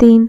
3।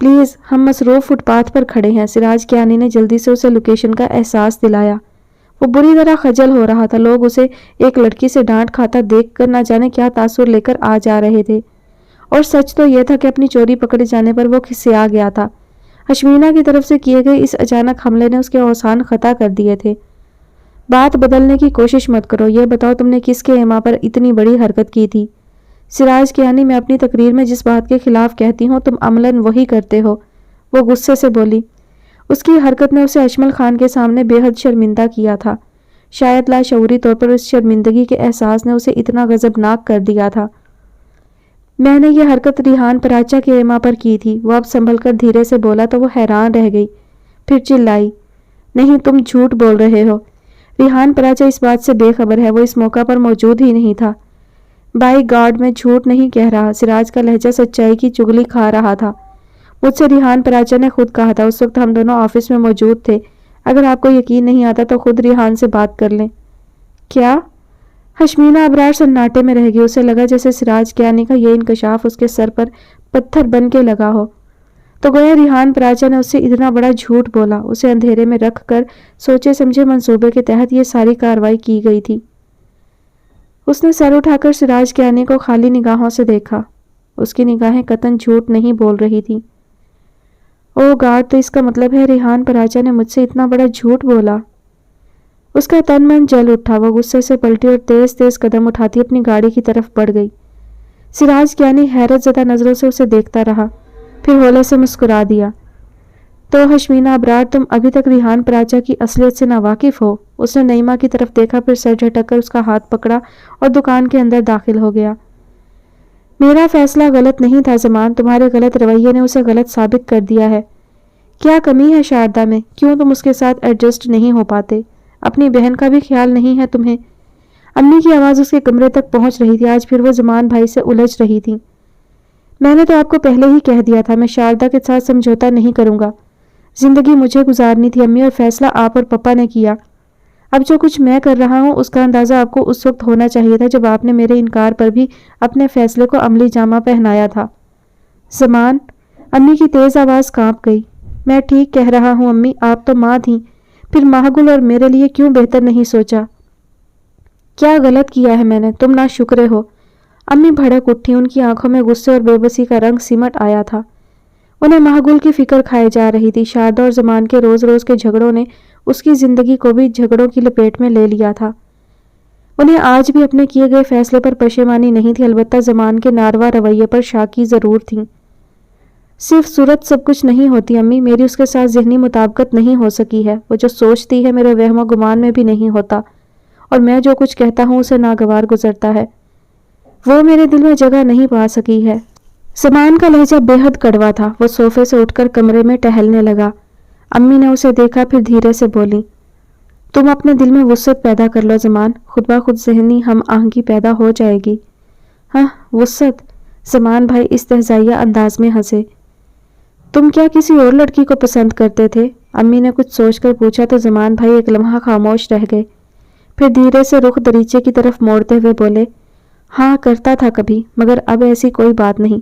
Please, ہم مصروف fit path پر کھڑے ہیں۔ سراج کیانی نے جلدی سے اسے لوکیشن کا احساس دلایا۔ وہ بری طرح خجل ہو رہا تھا۔ لوگ اسے ایک لڑکی سے ڈانٹ کھاتا دیکھ کر نہ جانے کیا تاثر لے کر آ جا رہے تھے، اور سچ تو یہ تھا کہ اپنی چوری پکڑے جانے پر وہ کھسیا گیا تھا۔ اشمینہ کی طرف سے کیے گئے اس اچانک حملے نے اس کے اوسان خطا کر دیے تھے۔ بات بدلنے کی کوشش مت کرو، یہ بتاؤ تم نے کس کے ایما پر اتنی بڑی حرکت کی تھی؟ سراج کیانی، میں اپنی تقریر میں جس بات کے خلاف کہتی ہوں تم عملاً وہی کرتے ہو، وہ غصے سے بولی۔ اس کی حرکت نے اسے اجمل خان کے سامنے بے حد شرمندہ کیا تھا۔ شاید لاشعوری طور پر اس شرمندگی کے احساس نے اسے اتنا غضبناک کر دیا تھا۔ میں نے یہ حرکت ریحان پراچا کے ایما پر کی تھی، وہ اب سنبھل کر دھیرے سے بولا تو وہ حیران رہ گئی، پھر چلائی، نہیں تم جھوٹ بول رہے ہو۔ ریحان پراچا اس بات سے بے خبر ہے، وہ اس موقع پر موجود ہی نہیں تھا۔ بائی گاڈ، میں جھوٹ نہیں کہہ رہا۔ سراج کا لہجہ سچائی کی چغلی کھا رہا تھا۔ مجھ سے ریحان پراچا نے خود کہا تھا، اس وقت ہم دونوں آفس میں موجود تھے۔ اگر آپ کو یقین نہیں آتا تو خود ریحان سے بات کر لیں۔ کیا؟ اشمینہ ابرار سناٹے میں رہ گئی۔ اسے لگا جیسے سراج کیانی کا یہ انکشاف اس کے سر پر پتھر بن کے لگا ہو، تو گویا ریحان پراچا نے اس سے اتنا بڑا جھوٹ بولا۔ اسے اندھیرے میں رکھ کر سوچے سمجھے منصوبے کے تحت یہ ساری کارروائی کی گئی تھی۔ اس نے سر اٹھا کر سراج کیانی کو خالی نگاہوں سے دیکھا۔ اس کی نگاہیں قطعاً جھوٹ نہیں بول رہی تھیں۔ او گاڈ، تو اس کا مطلب ہے ریحان پراچا نے مجھ سے اتنا بڑا جھوٹ بولا۔ اس کا تن من جل اٹھا۔ وہ غصے سے پلٹی اور تیز تیز قدم اٹھاتی اپنی گاڑی کی طرف بڑھ گئی۔ سراج کیانی حیرت زدہ نظروں سے اسے دیکھتا رہا، پھر ہولے سے مسکرا دیا۔ تو اشمینہ ابرار، تم ابھی تک ریحان پراچا کی اصلیت سے ناواقف ہو؟ اس نے نعیمہ کی طرف دیکھا، پھر سر جھٹک کر اس کا ہاتھ پکڑا اور دکان کے اندر داخل ہو گیا۔ میرا فیصلہ غلط نہیں تھا زمان، تمہارے غلط رویے نے اسے غلط ثابت کر دیا ہے۔ کیا کمی ہے شاردا میں؟ کیوں تم اس کے ساتھ ایڈجسٹ نہیں ہو پاتے؟ اپنی بہن کا بھی خیال نہیں ہے تمہیں؟ امی کی آواز اس کے کمرے تک پہنچ رہی تھی۔ آج پھر وہ زمان بھائی سے الجھ رہی تھی۔ میں نے تو آپ کو پہلے ہی کہہ دیا تھا، میں شاردا کے ساتھ سمجھوتا نہیں کروں گا۔ زندگی مجھے گزارنی تھی امی، اور فیصلہ آپ اور پپا نے کیا۔ اب جو کچھ میں کر رہا ہوں اس کا اندازہ آپ کو اس وقت ہونا چاہیے تھا جب آپ نے میرے انکار پر بھی اپنے فیصلے کو عملی جامہ پہنایا تھا۔ زمان، امی کی تیز آواز کانپ گئی۔ میں ٹھیک کہہ رہا ہوں امی، آپ تو ماں تھیں، پھر ماہگل اور میرے لیے کیوں بہتر نہیں سوچا؟ کیا غلط کیا ہے میں نے؟ تم نا شکرے ہو۔ امی بھڑک اٹھی، ان کی آنکھوں میں غصے اور بے بسی کا رنگ سمٹ آیا تھا۔ انہیں ماہگل کی فکر کھائے جا رہی تھی۔ شاردا اور زمان کے روز روز کے جھگڑوں نے اس کی زندگی کو بھی جھگڑوں کی لپیٹ میں لے لیا تھا۔ انہیں آج بھی اپنے کیے گئے فیصلے پر پشیمانی نہیں تھی، البتہ زمان کے ناروا رویے پر شاکی ضرور تھیں۔ صرف صورت سب کچھ نہیں ہوتی امی، میری اس کے ساتھ ذہنی مطابقت نہیں ہو سکی ہے۔ وہ جو سوچتی ہے میرے وہم و گمان میں بھی نہیں ہوتا، اور میں جو کچھ کہتا ہوں اسے ناگوار گزرتا ہے۔ وہ میرے دل میں جگہ نہیں پا سکی ہے۔ زمان کا لہجہ بے حد کڑوا تھا۔ وہ صوفے سے اٹھ کر کمرے میں ٹہلنے لگا۔ امی نے اسے دیکھا، پھر دھیرے سے بولی، تم اپنے دل میں وسعت پیدا کر لو زمان، خود بخود ذہنی ہم آہنگی پیدا ہو جائے گی۔ ہاں، وسعت؟ زمان بھائی استہزائیہ انداز میں ہنسے۔ تم کیا کسی اور لڑکی کو پسند کرتے تھے؟ امی نے کچھ سوچ کر پوچھا تو زمان بھائی ایک لمحہ خاموش رہ گئے، پھر دھیرے سے رخ دریچے کی طرف موڑتے ہوئے بولے، ہاں کرتا تھا کبھی، مگر اب ایسی کوئی بات نہیں۔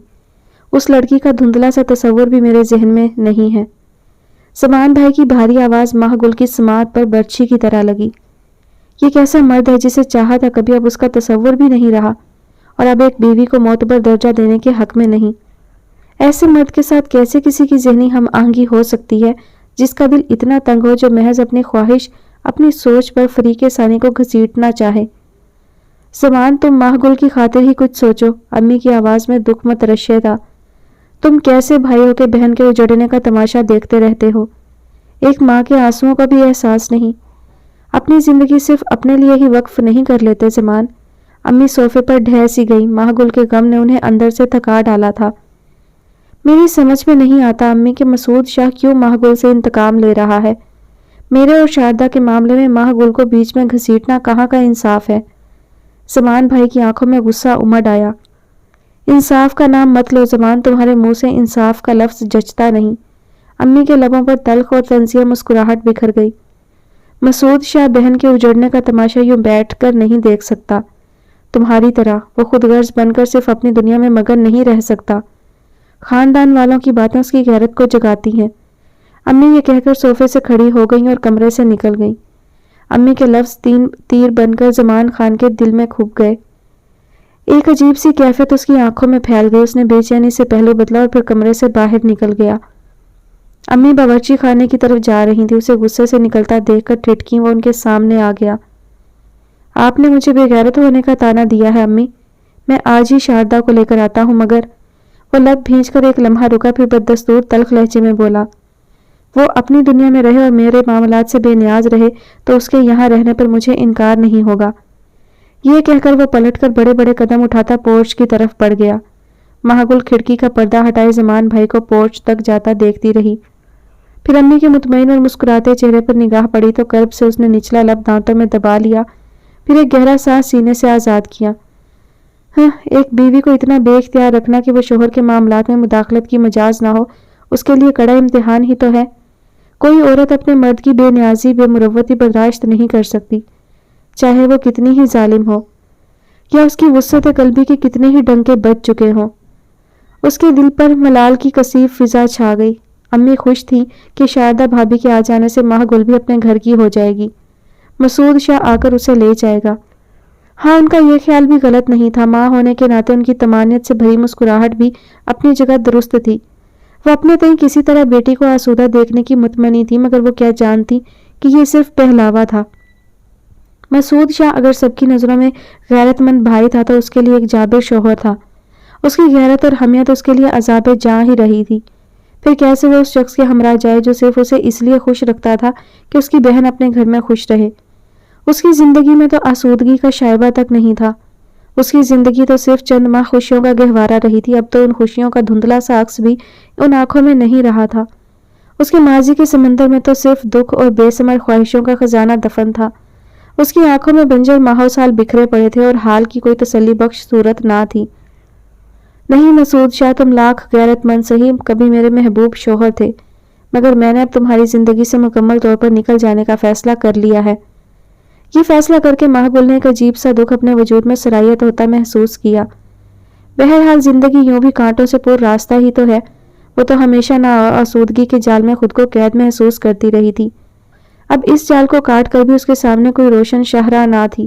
اس لڑکی کا دھندلا سا تصور بھی میرے ذہن میں نہیں ہے۔ زمان بھائی کی بھاری آواز ماہگل کی سماعت پر برچھی کی طرح لگی۔ یہ کیسا مرد ہے جسے چاہا تھا کبھی، اب اس کا تصور بھی نہیں رہا، اور اب ایک بیوی کو معتبر درجہ دینے کے حق میں نہیں۔ ایسے مرد کے ساتھ کیسے کسی کی ذہنی ہم آہنگی ہو سکتی ہے جس کا دل اتنا تنگ ہو، جو محض اپنی خواہش، اپنی سوچ پر فریق ثانی کو گھسیٹنا چاہے؟ زمان، تم ماہگل کی خاطر ہی کچھ سوچو۔ امی کی آواز میں دکھ مترشح تھا۔ تم کیسے بھائی ہو کے بہن کے اجڑنے کا تماشا دیکھتے رہتے ہو؟ ایک ماں کے آنسوؤں کا بھی احساس نہیں؟ اپنی زندگی صرف اپنے لیے ہی وقف نہیں کر لیتے زمان؟ امی صوفے پر ڈھہ سی گئی۔ ماہگل کے غم نے انہیں اندر سے تھکا ڈالا تھا۔ میری سمجھ میں نہیں آتا امی کہ مسعود شاہ کیوں ماہگل سے انتقام لے رہا ہے۔ میرے اور شاردا کے معاملے میں ماہگل کو بیچ میں گھسیٹنا کہاں کا انصاف ہے؟ زمان بھائی کی آنکھوں میں غصہ امڈ آیا۔ انصاف کا نام مت لو زمان، تمہارے منہ سے انصاف کا لفظ جچتا نہیں۔ امی کے لبوں پر تلخ اور طنزیہ مسکراہٹ بکھر گئی۔ مسعود شاہ بہن کے اجڑنے کا تماشا یوں بیٹھ کر نہیں دیکھ سکتا۔ تمہاری طرح وہ خود غرض بن کر صرف اپنی دنیا میں مگن نہیں رہ سکتا۔ خاندان والوں کی باتیں اس کی غیرت کو جگاتی ہیں۔ امی یہ کہہ کر صوفے سے کھڑی ہو گئیں اور کمرے سے نکل گئیں۔ امی کے لفظ تیر بن کر زمان خان کے دل میں کھپ گئے۔ ایک عجیب سی کیفیت اس کی آنکھوں میں پھیل گئی۔ اس نے بے چینی سے پہلو بدلا اور پھر کمرے سے باہر نکل گیا۔ امی باورچی خانے کی طرف جا رہی تھی۔ اسے غصے سے نکلتا دیکھ کر ٹھٹکی وہ ان کے سامنے آ گیا۔ آپ نے مجھے بے غیرت ہونے کا طعنہ دیا ہے امی، میں آج ہی شاردا کو لے کر آتا ہوں، مگر وہ لب بھینچ کر ایک لمحہ رکا، پھر بددستور تلخ لہجے میں بولا، وہ اپنی دنیا میں رہے اور میرے معاملات سے بے نیاز رہے تو اس کے یہاں رہنے پر مجھے انکار نہیں ہوگا۔ یہ کہہ کر وہ پلٹ کر بڑے بڑے قدم اٹھاتا پورچ کی طرف بڑھ گیا۔ مہاگل کھڑکی کا پردہ ہٹائے زمان بھائی کو پورچ تک جاتا دیکھتی رہی۔ پھر امی کے مطمئن اور مسکراتے چہرے پر نگاہ پڑی تو کرب سے اس نے نچلا لب دانتوں میں دبا لیا، پھر ایک گہرا سانس سینے سے آزاد کیا۔ ایک بیوی کو اتنا بے اختیار رکھنا کہ وہ شوہر کے معاملات میں مداخلت کی مجاز نہ ہو، اس کے لیے کڑا امتحان ہی تو ہے۔ کوئی عورت اپنے مرد کی بے نیازی بے مروتی برداشت نہیں کر سکتی، چاہے وہ کتنی ہی ظالم ہو یا اس کی وسعت قلبی کے کتنے ہی ڈنکے بج چکے ہوں۔ اس کے دل پر ملال کی کثیف فضا چھا گئی۔ امی خوش تھی کہ شاردا بھابھی کے آ جانے سے ماہ گل بھی اپنے گھر کی ہو جائے گی، مسعود شاہ آ کر اسے لے جائے گا۔ ہاں، ان کا یہ خیال بھی غلط نہیں تھا۔ ماں ہونے کے ناطے ان کی طمانیت سے بھری مسکراہٹ بھی اپنی جگہ درست تھی۔ وہ اپنے تئیں کسی طرح بیٹی کو آسودہ دیکھنے کی مطمئنی تھی، مگر وہ کیا جانتی کہ یہ صرف پہلاوا تھا۔ مسعود شاہ اگر سب کی نظروں میں غیرت مند بھائی تھا تو اس کے لیے ایک جابر شوہر تھا۔ اس کی غیرت اور حمیت اس کے لیے عذاب جاں ہی رہی تھی۔ پھر کیسے وہ اس شخص کے ہمراہ جائے جو صرف اسے اس لیے خوش رکھتا تھا کہ اس کی بہن اپنے گھر میں خوش رہے۔ اس کی زندگی میں تو آسودگی کا شائبہ تک نہیں تھا۔ اس کی زندگی تو صرف چند ماہ خوشیوں کا گہوارہ رہی تھی۔ اب تو ان خوشیوں کا دھندلا سا عکس بھی ان آنکھوں میں نہیں رہا تھا۔ اس کے ماضی کے سمندر میں تو صرف دکھ اور بے ثمر خواہشوں کا خزانہ دفن تھا۔ اس کی آنکھوں میں بنجر ماحول سال بکھرے پڑے تھے اور حال کی کوئی تسلی بخش صورت نہ تھی۔ نہیں مسعود شاہ، تم لاکھ غیرت مند سہی کبھی میرے محبوب شوہر تھے، مگر میں نے اب تمہاری زندگی سے مکمل طور پر نکل جانے کا فیصلہ کر لیا ہے۔ یہ فیصلہ کر کے ماہ گل نے ایک عجیب سا دکھ اپنے وجود میں سرایت ہوتا محسوس کیا۔ بہرحال زندگی یوں بھی کانٹوں سے پر راستہ ہی تو ہے۔ وہ تو ہمیشہ نا آسودگی کے جال میں خود کو قید محسوس کرتی رہی تھی۔ اب اس جال کو کاٹ کر بھی اس کے سامنے کوئی روشن شاہراہ نہ تھی۔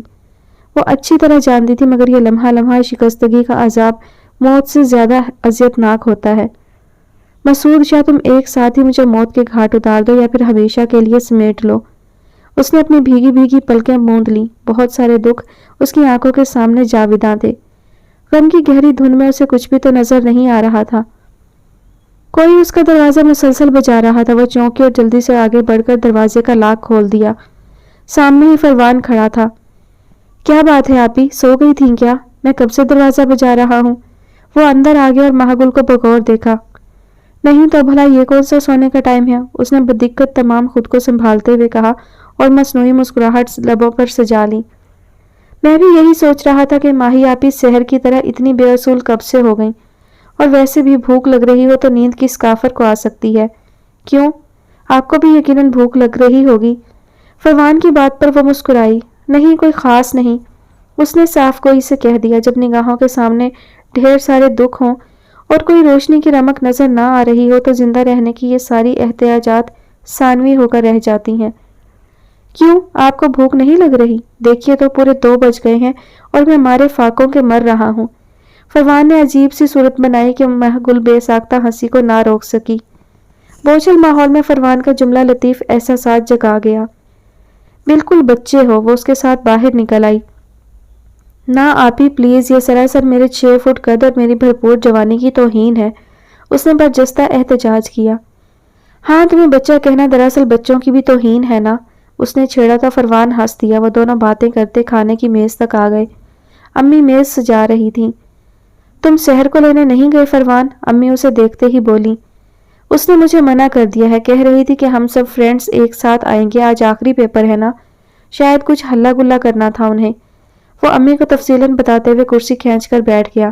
وہ اچھی طرح جانتی تھی، مگر یہ لمحہ لمحہ شکستگی کا عذاب موت سے زیادہ اذیت ناک ہوتا ہے۔ مسعود شاہ، تم ایک ساتھ ہی مجھے موت کے گھاٹ اتار دو یا پھر ہمیشہ کے لیے سمیٹ لو۔ اس نے اپنی بھیگی بھیگی پلکیں موند لیں۔ بہت سارے دکھ اس کی آنکھوں کے سامنے جاویداں تھے۔ غم کی گہری دھن میں اسے کچھ بھی تو نظر نہیں آ رہا تھا۔ کوئی اس کا دروازہ مسلسل بجا رہا تھا۔ وہ چونکی اور جلدی سے آگے بڑھ کر دروازے کا لاک کھول دیا۔ سامنے ہی فروان کھڑا تھا۔ کیا بات ہے آپی، سو گئی تھیں کیا؟ میں کب سے دروازہ بجا رہا ہوں۔ وہ اندر آ گیا اور مہاگل کو بغور دیکھا۔ نہیں تو بھلا یہ کون سا سونے کا ٹائم ہے؟ اس نے بدقت تمام خود کو سنبھالتے ہوئے کہا اور مصنوعی مسکراہٹ لبوں پر سجا لی۔ میں بھی یہی سوچ رہا تھا کہ ماہی آپی سحر کی طرح اتنی بے اصول کب سے ہو گئیں، اور ویسے بھی بھوک لگ رہی ہو تو نیند کس کافر کو آ سکتی ہے؟ کیوں؟ آپ کو بھی یقیناً بھوک لگ رہی ہوگی۔ فروان کی بات پر وہ مسکرائی۔ نہیں، کوئی خاص نہیں، اس نے صاف گوئی سے کہہ دیا۔ جب نگاہوں کے سامنے ڈھیر سارے دکھ ہوں اور کوئی روشنی کی رمق نظر نہ آ رہی ہو تو زندہ رہنے کی یہ ساری احتیاجات ثانوی ہو کر رہ جاتی ہیں۔ کیوں، آپ کو بھوک نہیں لگ رہی؟ دیکھیے تو پورے 2 بج گئے ہیں اور میں مارے فاقوں کے مر رہا ہوں۔ فروان نے عجیب سی صورت بنائی کہ مہگل بے ساختہ ہنسی کو نہ روک سکی۔ بوجھل ماحول میں فروان کا جملہ لطیف احساسات جگا گیا۔ بالکل بچے ہو، وہ اس کے ساتھ باہر نکل آئی۔ نہ آپی پلیز، یہ سراسر میرے 6 فٹ قد اور میری بھرپور جوانی کی توہین ہے، اس نے برجستہ احتجاج کیا۔ ہاں، تمہیں بچہ کہنا دراصل بچوں کی بھی توہین ہے نا، اس نے چھیڑا تو فروان ہنس دیا۔ وہ دونوں باتیں کرتے کھانے کی میز تک آ گئے۔ امی میز سجا رہی تھیں۔ تم سحر کو لینے نہیں گئے فروان؟ امی اسے دیکھتے ہی بولی۔ اس نے مجھے منع کر دیا ہے، کہہ رہی تھی کہ ہم سب فرینڈز ایک ساتھ آئیں گے، آج آخری پیپر ہے نا، شاید کچھ ہلہ گلہ کرنا تھا انہیں۔ وہ امی کو تفصیلاً بتاتے ہوئے کرسی کھینچ کر بیٹھ گیا۔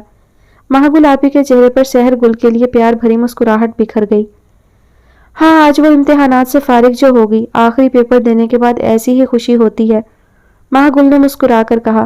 مہاگل آپی کے چہرے پر سحر گل کے لیے پیار بھری مسکراہٹ بکھر گئی۔ ہاں، آج وہ امتحانات سے فارغ جو ہوگی، آخری پیپر دینے کے بعد ایسی ہی خوشی ہوتی ہے، مہاگل نے مسکرا کر کہا۔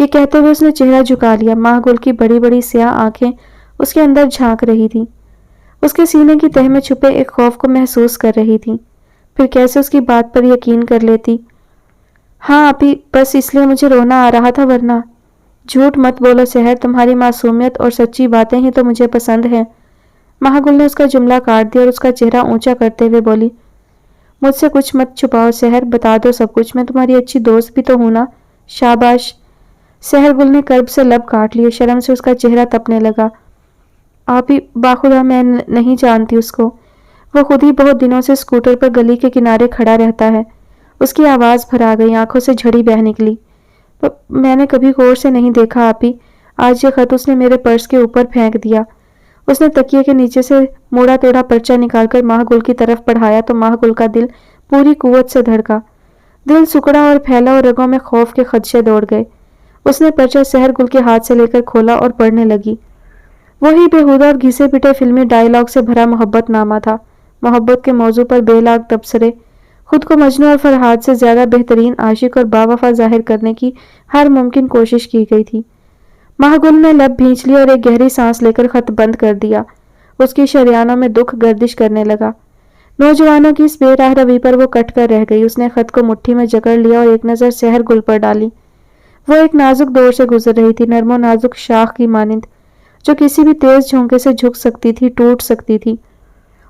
یہ کہتے ہوئے اس نے چہرہ جھکا لیا۔ ماہ گل کی بڑی بڑی سیاہ آنکھیں اس کے اندر جھانک رہی تھیں، اس کے سینے کی تہہ میں چھپے ایک خوف کو محسوس کر رہی تھی۔ پھر کیسے اس کی بات پر یقین کر لیتی؟ ہاں آپی، بس اس لیے مجھے رونا آ رہا تھا، ورنہ… جھوٹ مت بولو سحر، تمہاری معصومیت اور سچی باتیں ہی تو مجھے پسند ہیں۔ ماہ گل نے اس کا جملہ کاٹ دیا اور اس کا چہرہ اونچا کرتے ہوئے بولی، مجھ سے کچھ مت چھپاؤ سحر، بتا دو سب کچھ، میں تمہاری اچھی دوست بھی تو ہوں نا۔ شاباش۔ سحر گل نے کرب سے لب کاٹ لیے، شرم سے اس کا چہرہ تپنے لگا۔ آپی باخدا میں نہیں جانتی اس کو، وہ خود ہی بہت دنوں سے اسکوٹر پر گلی کے کنارے کھڑا رہتا ہے۔ اس کی آواز بھر آ گئی، آنکھوں سے جھڑی بہہ نکلی۔ میں نے کبھی غور سے نہیں دیکھا آپی، آج یہ خط اس نے میرے پرس کے اوپر پھینک دیا۔ اس نے تکیے کے نیچے سے موڑا توڑا پرچہ نکال کر ماہ گل کی طرف پڑھایا تو ماہ گل کا دل پوری قوت سے دھڑکا۔ دل سکڑا اور پھیلا اور رگوں میں خوف کے خدشے دوڑ گئے۔ اس نے پرچہ سحر گل کے ہاتھ سے لے کر کھولا اور پڑھنے لگی۔ وہی بےہودہ اور گھسے پٹے فلمی ڈائیلاگ سے بھرا محبت نامہ تھا۔ محبت کے موضوع پر بے لاگ تبصرے، خود کو مجنوں اور فرحاد سے زیادہ بہترین عاشق اور باوفا ظاہر کرنے کی ہر ممکن کوشش کی گئی تھی۔ ماہ گل نے لب بھینچ لیا اور ایک گہری سانس لے کر خط بند کر دیا۔ اس کی شریانوں میں دکھ گردش کرنے لگا۔ نوجوانوں کی اس بے راہ روی پر وہ کٹ کر رہ گئی۔ اس نے خط کو مٹھی میں جکڑ لیا اور ایک نظر سحر گل پر ڈالی۔ وہ ایک نازک دور سے گزر رہی تھی، نرم و نازک شاخ کی مانند، جو کسی بھی تیز جھونکے سے جھک سکتی تھی، ٹوٹ سکتی تھی۔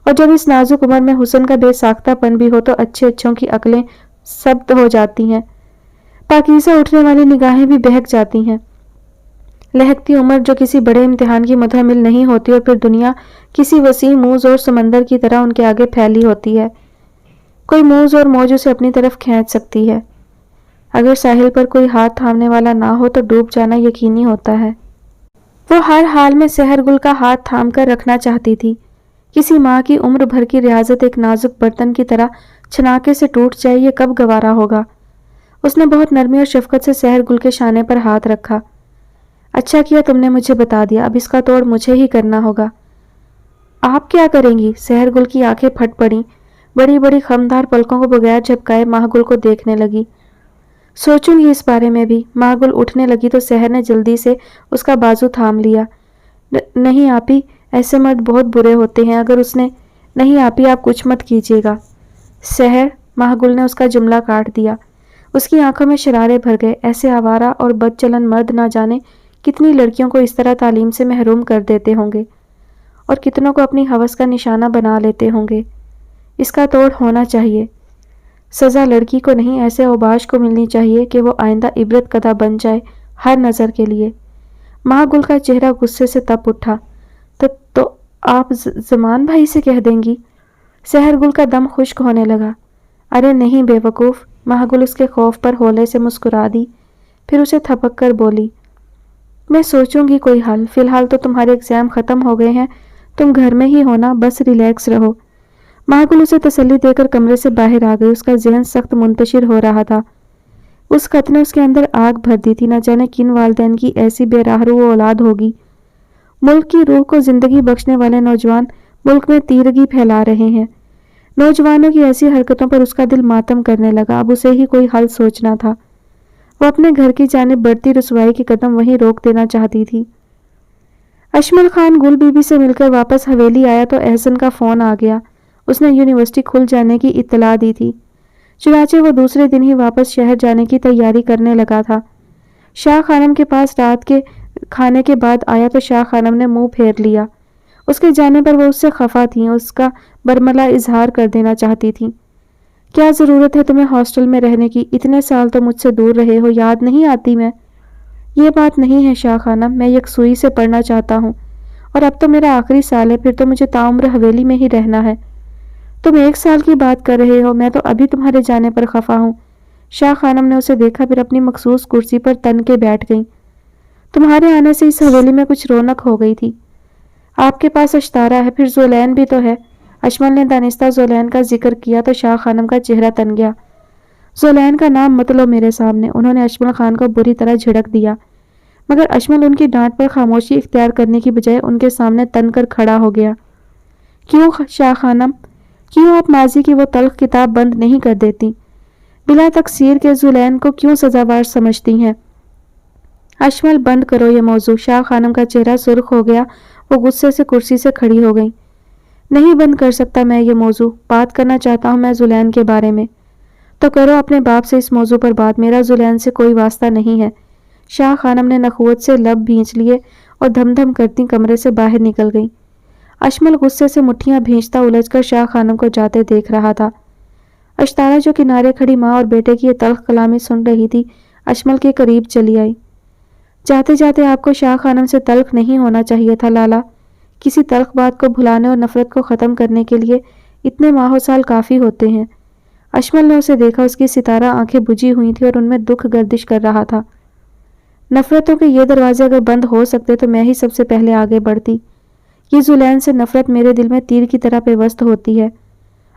اور جب اس نازک عمر میں حسن کا بے ساختہ پن بھی ہو تو اچھے اچھوں کی عقلیں سبت ہو جاتی ہیں، پاکیزہ اٹھنے والی نگاہیں بھی بہک جاتی ہیں۔ لہکتی عمر جو کسی بڑے امتحان کی متحمل نہیں ہوتی، اور پھر دنیا کسی وسیع موج اور سمندر کی طرح ان کے آگے پھیلی ہوتی ہے۔ کوئی موج اور موج اسے اپنی طرف کھینچ سکتی ہے۔ اگر ساحل پر کوئی ہاتھ تھامنے والا نہ ہو تو ڈوب جانا یقینی ہوتا ہے۔ وہ ہر حال میں سحر گل کا ہاتھ تھام کر رکھنا چاہتی تھی۔ کسی ماں کی عمر بھر کی ریاضت ایک نازک برتن کی طرح چھناکے سے ٹوٹ جائے، یہ کب گوارا ہوگا؟ اس نے بہت نرمی اور شفقت سے سحر گل کے شانے پر ہاتھ رکھا۔ اچھا کیا تم نے مجھے بتا دیا، اب اس کا توڑ مجھے ہی کرنا ہوگا۔ آپ کیا کریں گی؟ سحر گل کی آنکھیں پھٹ پڑیں، بڑی بڑی خمدار پلکوں کو بغیر جھپکائے ماہ گل کو دیکھنے لگی۔ سوچوں گی اس بارے میں بھی۔ ماہ گل اٹھنے لگی تو سحر نے جلدی سے اس کا بازو تھام لیا۔ نہیں آپی، ایسے مرد بہت برے ہوتے ہیں۔ اگر اس نے… نہیں آپی، آپ کچھ مت کیجیے گا۔ سحر… ماہ گل نے اس کا جملہ کاٹ دیا۔ اس کی آنکھوں میں شرارے بھر گئے۔ ایسے آوارہ اور بد چلن مرد نہ جانے کتنی لڑکیوں کو اس طرح تعلیم سے محروم کر دیتے ہوں گے، اور کتنوں کو اپنی ہوس کا نشانہ بنا لیتے ہوں گے۔ اس کا توڑ ہونا چاہیے۔ سزا لڑکی کو نہیں، ایسے اوباش کو ملنی چاہیے کہ وہ آئندہ عبرت قدہ بن جائے ہر نظر کے لیے۔ ماہ گل کا چہرہ غصے سے تپ اٹھا۔ تو آپ زمان بھائی سے کہہ دیں گی؟ سحر گل کا دم خشک ہونے لگا۔ ارے نہیں بے وقوف۔ ماہ گل اس کے خوف پر ہولے سے مسکرا دی، پھر اسے تھپک کر بولی، میں سوچوں گی کوئی حل۔ فی الحال تو تمہارے ایگزام ختم ہو گئے ہیں، تم گھر میں ہی ہونا، بس ریلیکس رہو۔ ماہ گل اسے تسلی دے کر کمرے سے باہر آ گئی۔ اس کا ذہن سخت منتشر ہو رہا تھا۔ اس خط نے اس کے اندر آگ بھر دی تھی۔ نہ جانے کن والدین کی ایسی بے راہرو اولاد ہوگی۔ ملک کی روح کو زندگی بخشنے والے نوجوان ملک میں تیرگی پھیلا رہے ہیں۔ نوجوانوں کی ایسی حرکتوں پر اس کا دل ماتم کرنے لگا۔ اب اسے ہی کوئی حل سوچنا تھا۔ وہ اپنے گھر کی جانب بڑھتی رسوائی کے قدم وہیں روک دینا چاہتی تھی۔ اشمل خان گل بی بی سے مل کر واپس حویلی آیا تو احسن کا فون آ گیا۔ اس نے یونیورسٹی کھل جانے کی اطلاع دی تھی، چنانچہ وہ دوسرے دن ہی واپس شہر جانے کی تیاری کرنے لگا تھا۔ شاہ خانم کے پاس رات کے کھانے کے بعد آیا تو شاہ خانم نے منہ پھیر لیا۔ اس کے جانے پر وہ اس سے خفا تھیں، اس کا برملا اظہار کر دینا چاہتی تھیں۔ کیا ضرورت ہے تمہیں ہاسٹل میں رہنے کی؟ اتنے سال تو مجھ سے دور رہے ہو، یاد نہیں آتی میں؟ یہ بات نہیں ہے شاہ خانم، میں یکسوئی سے پڑھنا چاہتا ہوں، اور اب تو میرا آخری سال ہے، پھر تو مجھے تعمر حویلی میں ہی رہنا ہے۔ تم 1 سال کی بات کر رہے ہو، میں تو ابھی تمہارے جانے پر خفا ہوں۔ شاہ خانم نے اسے دیکھا، پھر اپنی مخصوص کرسی پر تن کے بیٹھ گئیں۔ تمہارے آنے سے اس حویلی میں کچھ رونق ہو گئی تھی۔ آپ کے پاس اشتارا ہے، پھر زولین بھی تو ہے۔ اشمل نے دانستہ زولین کا ذکر کیا تو شاہ خانم کا چہرہ تن گیا۔ زولین کا نام مت لو میرے سامنے، انہوں نے اشمل خان کو بری طرح جھڑک دیا، مگر اشمل ان کی ڈانٹ پر خاموشی اختیار کرنے کی بجائے ان کے سامنے تن کر کھڑا ہو گیا۔ کیوں شاہ خانم، کیوں آپ ماضی کی وہ تلخ کتاب بند نہیں کر دیتی؟ بلا تقصیر کے زولین کو کیوں سزاوار سمجھتی ہیں؟ اشمل بند کرو یہ موضوع۔ شاہ خانم کا چہرہ سرخ ہو گیا، وہ غصے سے کرسی سے کھڑی ہو گئی۔ نہیں بند کر سکتا میں یہ موضوع، بات کرنا چاہتا ہوں میں زلین کے بارے میں۔ تو کرو اپنے باپ سے اس موضوع پر بات، میرا زلین سے کوئی واسطہ نہیں ہے۔ شاہ خانم نے نخوت سے لب بھینچ لیے اور دھم دھم کرتی کمرے سے باہر نکل گئی۔ اشمل غصے سے مٹھیاں بھینچتا الجھ کر شاہ خانم کو جاتے دیکھ رہا تھا۔ اشتارا جو کنارے کھڑی ماں اور بیٹے کی یہ تلخ کلامی سن رہی تھی، اشمل کے قریب چلی آئی۔ جاتے جاتے آپ کو شاہ خانم سے تلخ نہیں ہونا چاہیے تھا لالا۔ کسی تلخ بات کو بھلانے اور نفرت کو ختم کرنے کے لیے اتنے ماہ و سال کافی ہوتے ہیں۔ اشمل نے اسے دیکھا، اس کی ستارہ آنکھیں بجھی ہوئی تھی اور ان میں دکھ گردش کر رہا تھا۔ نفرتوں کے یہ دروازے اگر بند ہو سکتے تو میں ہی سب سے پہلے آگے بڑھتی۔ یہ زلین سے نفرت میرے دل میں تیر کی طرح پیوست ہوتی ہے۔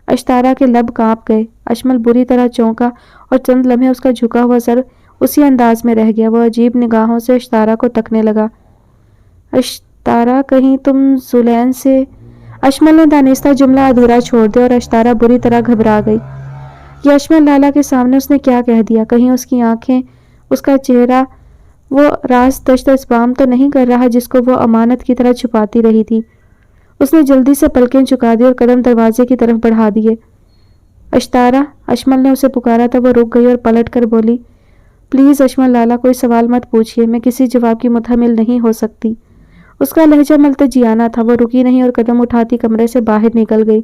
اشتارا کے لب کانپ گئے۔ اشمل بری طرح چونکا اور چند لمحے اس کا جھکا ہوا سر اسی انداز میں رہ گیا۔ وہ عجیب نگاہوں سے اشتارا کو تکنے لگا۔ اشتارا کہیں تم زلین سے… اشمل نے دانستہ جملہ ادھورا چھوڑ دیا اور اشتارا بری طرح گھبرا گئی۔ یہ اشمل لالا کے سامنے اس نے کیا کہہ دیا؟ کہیں اس کی آنکھیں، اس کا چہرہ وہ راز دشت اسبام تو نہیں کر رہا جس کو وہ امانت کی طرح چھپاتی رہی تھی؟ اس نے جلدی سے پلکیں جھکا دی اور قدم دروازے کی طرف بڑھا دیے۔ اشتارا، اشمل نے اسے پکارا تھا۔ وہ رک گئی اور پلٹ کر بولی، پلیز اشمل لالا کوئی سوال مت پوچھئے، میں کسی جواب کی متحمل نہیں ہو سکتی۔ اس کا لہجہ ملتجیانہ تھا۔ وہ رکی نہیں اور قدم اٹھاتی کمرے سے باہر نکل گئی۔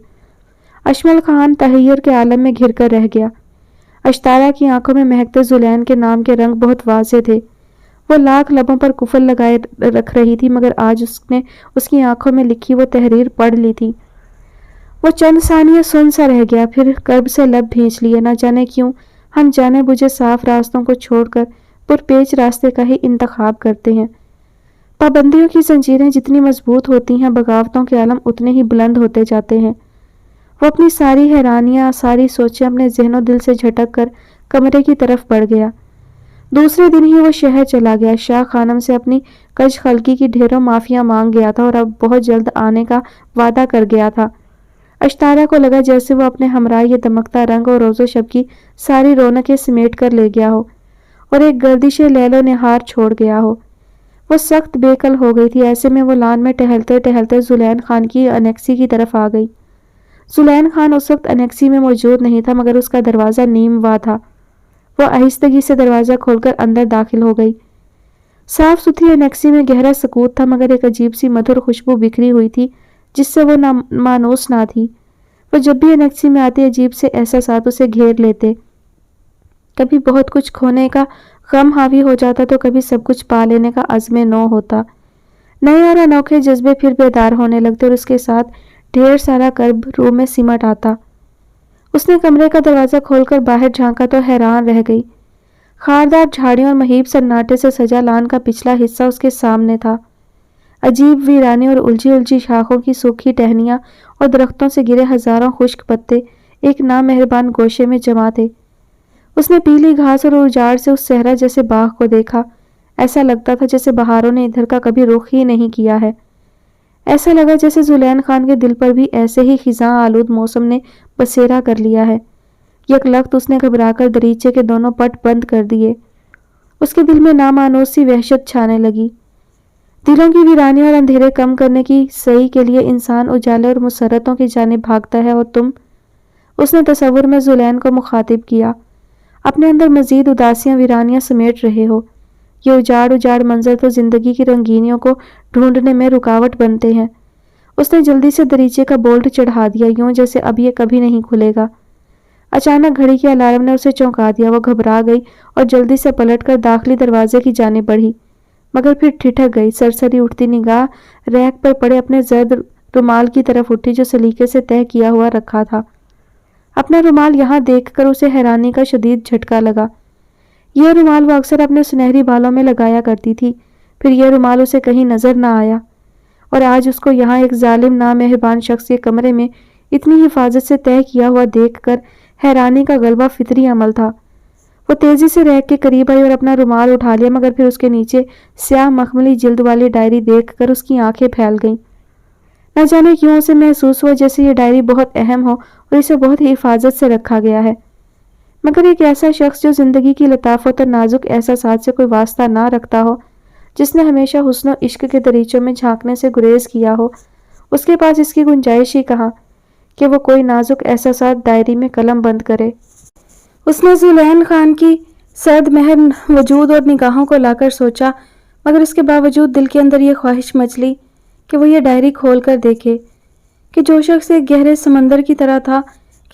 اشمل خان تحیر کے عالم میں گھر کر رہ گیا۔ اشتارا کی آنکھوں میں مہکتے زلین کے نام کے رنگ بہت واضح تھے۔ وہ لاکھ لبوں پر قفل لگائے رکھ رہی تھی مگر آج اس نے اس کی آنکھوں میں لکھی وہ تحریر پڑھ لی تھی۔ وہ چند ثانیے سن سا رہ گیا، پھر کرب سے لب بھینچ لیے۔ نہ جانے کیوں ہم جانے بوجھے صاف راستوں کو چھوڑ کر پرپیچ راستے کا ہی انتخاب کرتے ہیں۔ پابندیوں کی زنجیریں جتنی مضبوط ہوتی ہیں، بغاوتوں کے علم اتنے ہی بلند ہوتے جاتے ہیں۔ وہ اپنی ساری حیرانیاں، ساری سوچیں اپنے ذہن و دل سے جھٹک کر کمرے کی طرف بڑھ گیا۔ دوسرے دن ہی وہ شہر چلا گیا۔ شاہ خانم سے اپنی کج خلقی کی ڈھیروں معافیاں مانگ گیا تھا اور اب بہت جلد آنے کا وعدہ کر گیا تھا۔ اشتارا کو لگا جیسے وہ اپنے ہمراہ یہ دمکتا رنگ اور روز و شب کی ساری رونقیں سمیٹ کر لے گیا ہو اور ایک گردش لیل و نہار چھوڑ گیا ہو۔ وہ سخت بے کل ہو گئی تھی۔ ایسے میں وہ لان میں ٹہلتے ٹہلتے زلین خان کی انیکسی کی طرف آ گئی۔ زلین خان اس وقت انیکسی میں موجود نہیں تھا مگر اس کا دروازہ نیم وا تھا۔ وہ آہستگی سے دروازہ کھول کر اندر داخل ہو گئی۔ صاف ستھری انیکسی میں گہرا سکوت تھا مگر ایک عجیب سی مدھر خوشبو بکھری ہوئی تھی جس سے وہ مانوس نہ تھی۔ وہ جب بھی انیکسی میں آتی عجیب سے احساسات اسے گھیر لیتے۔ کبھی بہت کچھ کھونے کا غم حاوی ہو جاتا تو کبھی سب کچھ پا لینے کا عزم نو ہوتا۔ نئے اور انوکھے جذبے پھر بیدار ہونے لگتے اور اس کے ساتھ ڈھیر سارا کرب روح میں سمٹ آتا۔ اس نے کمرے کا دروازہ کھول کر باہر جھانکا تو حیران رہ گئی۔ خاردار جھاڑیوں اور مہیب سناٹے سے سجا لان کا پچھلا حصہ اس کے سامنے تھا۔ عجیب ویرانی اور الجھی الجھی شاخوں کی سوکھی ٹہنیاں اور درختوں سے گرے ہزاروں خشک پتے ایک نامہربان گوشے میں جمع تھے۔ اس نے پیلی گھاس اور اجاڑ سے اس صحرا جیسے باغ کو دیکھا۔ ایسا لگتا تھا جیسے بہاروں نے ادھر کا کبھی رخ ہی نہیں کیا ہے۔ ایسا لگا جیسے زلین خان کے دل پر بھی ایسے ہی خزاں آلود موسم نے بسیرا کر لیا ہے۔ یک لخت اس نے گھبرا کر دریچے کے دونوں پٹ بند کر دیے۔ اس کے دل میں نامانوس سی وحشت چھانے لگی۔ دلوں کی ویرانی اور اندھیرے کم کرنے کی صحیح کے لیے انسان اجالے اور مسرتوں کی جانب بھاگتا ہے اور تم… اس نے تصور میں زلین کو مخاطب کیا، اپنے اندر مزید اداسیاں ویرانیاں سمیٹ رہے ہو۔ یہ اجاڑ اجاڑ منظر تو زندگی کی رنگینیوں کو ڈھونڈنے میں رکاوٹ بنتے ہیں۔ اس نے جلدی سے دریچے کا بولٹ چڑھا دیا، یوں جیسے اب یہ کبھی نہیں کھلے گا۔ اچانک گھڑی کے الارم نے اسے چونکا دیا۔ وہ گھبرا گئی اور جلدی سے پلٹ کر داخلی دروازے کی جانب بڑھی مگر پھر ٹھٹک گئی۔ سرسری اٹھتی نگاہ ریک پر پڑے اپنے زرد رومال کی طرف اٹھی جو سلیقے سے طے کیا ہوا رکھا تھا۔ اپنا رومال یہاں دیکھ کر اسے حیرانی کا شدید جھٹکا لگا۔ یہ رومال وہ اکثر اپنے سنہری بالوں میں لگایا کرتی تھی، پھر یہ رومال اسے کہیں نظر نہ آیا اور آج اس کو یہاں ایک ظالم نامہربان شخص کے کمرے میں اتنی حفاظت سے طے کیا ہوا دیکھ کر حیرانی کا غلبہ فطری عمل تھا۔ وہ تیزی سے ریک کے قریب آئی اور اپنا رومال اٹھا لیا مگر پھر اس کے نیچے سیاہ مخملی جلد والی ڈائری دیکھ کر اس کی آنکھیں پھیل گئیں۔ نہ جانے کیوں اسے محسوس ہوا جیسے یہ ڈائری بہت اہم ہو اور اسے بہت ہی حفاظت سے رکھا گیا ہے۔ مگر ایک ایسا شخص جو زندگی کی لطافت اور نازک احساسات سے کوئی واسطہ نہ رکھتا ہو جس نے ہمیشہ حسن و عشق کے دریچوں میں جھانکنے سے گریز کیا ہو، اس کے پاس اس کی گنجائش ہی کہاں کہ وہ کوئی نازک احساسات ڈائری میں قلم بند کرے۔ اس نے ذوالعین خان کی سرد مہر وجود اور نگاہوں کو لا کر سوچا، مگر اس کے باوجود دل کے اندر یہ خواہش مچلی کہ وہ یہ ڈائری کھول کر دیکھے کہ جو شخص ایک گہرے سمندر کی طرح تھا،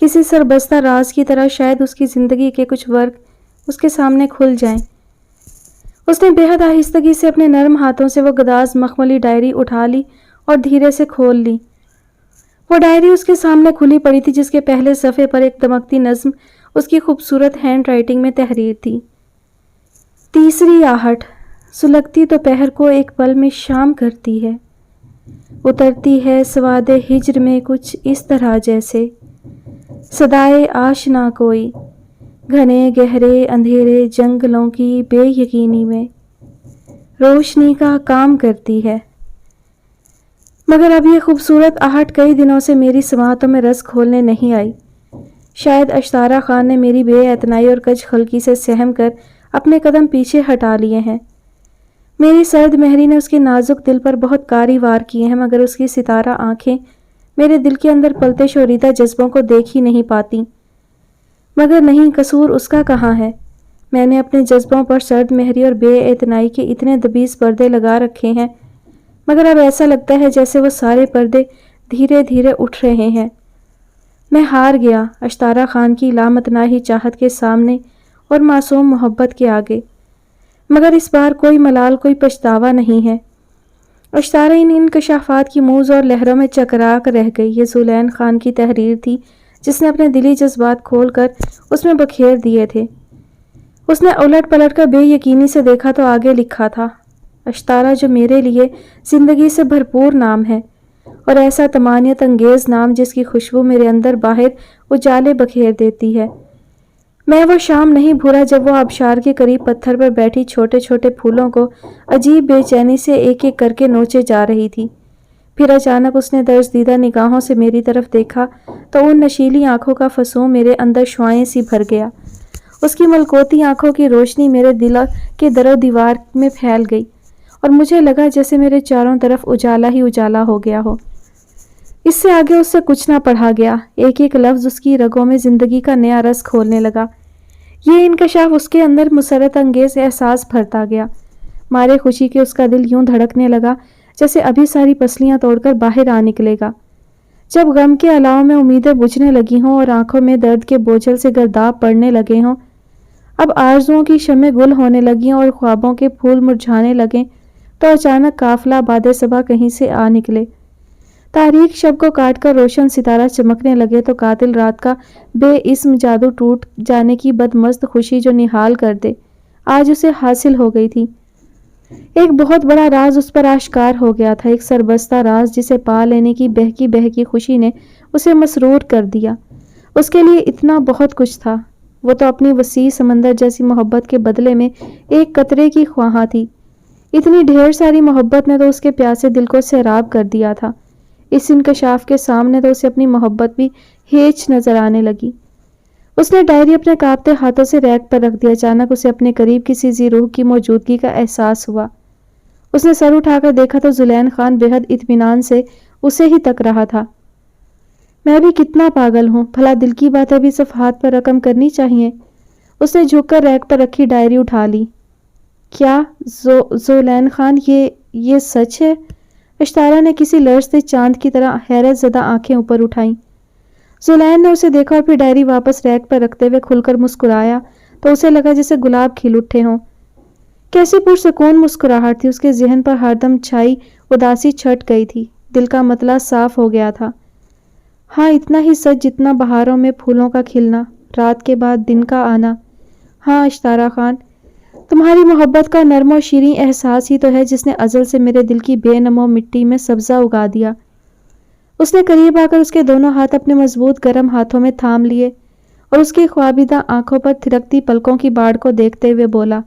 کسی سربستہ راز کی طرح شاید اس کی زندگی کے کچھ ورق اس کے سامنے کھل جائیں۔ اس نے بے حد آہستگی سے اپنے نرم ہاتھوں سے وہ گداز مخملی ڈائری اٹھا لی اور دھیرے سے کھول لی۔ وہ ڈائری اس کے سامنے کھلی پڑی تھی، جس کے پہلے صفحے پر ایک دمکتی نظم اس کی خوبصورت ہینڈ رائٹنگ میں تحریر تھی۔ تیسری آہٹ سلگتی دوپہر کو ایک پل میں شام کرتی ہے، اترتی ہے سواد ہجر میں کچھ اس طرح جیسے صدائے آشنا کوئی، گھنے گہرے اندھیرے جنگلوں کی بے یقینی میں روشنی کا کام کرتی ہے۔ مگر اب یہ خوبصورت آہٹ کئی دنوں سے میری سماعتوں میں رس کھولنے نہیں آئی۔ شاید اشتارہ خان نے میری بے اعتنائی اور کج خلقی سے سہم کر اپنے قدم پیچھے ہٹا لیے ہیں۔ میری سرد مہری نے اس کے نازک دل پر بہت کاری وار کیے ہیں، مگر اس کی ستارہ آنکھیں میرے دل کے اندر پلتے شوریدہ جذبوں کو دیکھ ہی نہیں پاتی۔ مگر نہیں، قصور اس کا کہاں ہے؟ میں نے اپنے جذبوں پر سرد مہری اور بے اعتنائی کے اتنے دبیز پردے لگا رکھے ہیں، مگر اب ایسا لگتا ہے جیسے وہ سارے پردے دھیرے دھیرے اٹھ رہے ہیں۔ میں ہار گیا اشتارہ خان کی لامتناہی چاہت کے سامنے اور معصوم محبت کے آگے، مگر اس بار کوئی ملال، کوئی پچھتاوا نہیں ہے۔ اشتارہ ان انکشافات کی موج اور لہروں میں چکرا کر رہ گئی۔ یہ ذوالعین خان کی تحریر تھی، جس نے اپنے دلی جذبات کھول کر اس میں بکھیر دیے تھے۔ اس نے الٹ پلٹ کر بے یقینی سے دیکھا تو آگے لکھا تھا، اشتارہ، جو میرے لیے زندگی سے بھرپور نام ہے، اور ایسا طمانیت انگیز نام جس کی خوشبو میرے اندر باہر اجالے بکھیر دیتی ہے۔ میں وہ شام نہیں بھولا جب وہ آبشار کے قریب پتھر پر بیٹھی چھوٹے چھوٹے پھولوں کو عجیب بے چینی سے ایک ایک کر کے نوچے جا رہی تھی۔ پھر اچانک اس نے درج دیدہ نگاہوں سے میری طرف دیکھا تو ان نشیلی آنکھوں کا فسوں میرے اندر شعاعیں سی بھر گیا۔ اس کی ملکوتی آنکھوں کی روشنی میرے دل کے در و دیوار میں پھیل گئی اور مجھے لگا جیسے میرے چاروں طرف اجالا ہی اجالا ہو گیا ہو۔ اس سے آگے اس سے کچھ نہ پڑھا گیا۔ ایک ایک لفظ اس کی رگوں میں زندگی کا نیا رس کھولنے لگا۔ یہ انکشاف اس کے اندر مسرت انگیز احساس بھرتا گیا۔ مارے خوشی کے اس کا دل یوں دھڑکنے لگا جیسے ابھی ساری پسلیاں توڑ کر باہر آ نکلے گا۔ جب غم کے علاوہ میں امیدیں بجھنے لگی ہوں اور آنکھوں میں درد کے بوجھل سے گرداب پڑنے لگے ہوں، اب آرزوؤں کی شمع گل ہونے لگیں اور خوابوں کے پھول مرجھانے لگیں، تو اچانک قافلہ باد صبا کہیں سے آ نکلے۔ تاریک شب کو کاٹ کر روشن ستارہ چمکنے لگے تو قاتل رات کا بے اسم جادو ٹوٹ جانے کی بدمست خوشی جو نہال کر دے، آج اسے حاصل ہو گئی تھی۔ ایک بہت بڑا راز اس پر آشکار ہو گیا تھا، ایک سربستہ راز جسے پا لینے کی بہکی بہکی خوشی نے اسے مسرور کر دیا۔ اس کے لیے اتنا بہت کچھ تھا، وہ تو اپنی وسیع سمندر جیسی محبت کے بدلے میں ایک قطرے کی خواہاں تھی۔ اتنی ڈھیر ساری محبت نے تو اس کے پیاسے دل کو سیراب کر دیا تھا۔ اس انکشاف کے سامنے تو اسے اپنی محبت بھی ہیچ نظر آنے لگی۔ اس نے ڈائری اپنے کانپتے ہاتھوں سے ریک پر رکھ دیا۔ اچانک اسے اپنے قریب کسی ذی روح کی موجودگی کا احساس ہوا۔ اس نے سر اٹھا کر دیکھا تو ذوالعین خان بے حد اطمینان سے اسے ہی تک رہا تھا۔ میں بھی کتنا پاگل ہوں، بھلا دل کی باتیں بھی صفحات پر رقم کرنی چاہیے۔ اس نے جھک کر ریک پر رکھی ڈائری اٹھا لی۔ کیا ذوالعین خان، یہ سچ ہے؟ اشتارہ نے کسی لرز سے چاند کی طرح حیرت زدہ آنکھیں اوپر اٹھائیں۔ ذوالعین نے اسے دیکھا اور پھر ڈائری واپس ریک پر رکھتے ہوئے کھل کر مسکرایا تو اسے لگا جیسے گلاب کھل اٹھے ہوں۔ کیسی پرسکون مسکراہٹ تھی، اس کے ذہن پر ہر دم چھائی اداسی چھٹ گئی تھی۔ دل کا مطلع صاف ہو گیا تھا۔ ہاں، اتنا ہی سچ جتنا بہاروں میں پھولوں کا کھلنا، رات کے بعد دن کا آنا۔ ہاں اشتارہ خان، تمہاری محبت کا نرم و شیریں احساس ہی تو ہے جس نے ازل سے میرے دل کی بے نمو مٹی میں سبزہ اگا دیا۔ اس نے قریب آ کر اس کے دونوں ہاتھ اپنے مضبوط گرم ہاتھوں میں تھام لیے اور اس کی خوابیدہ آنکھوں پر تھرکتی پلکوں کی باڑ کو دیکھتے ہوئے بولا،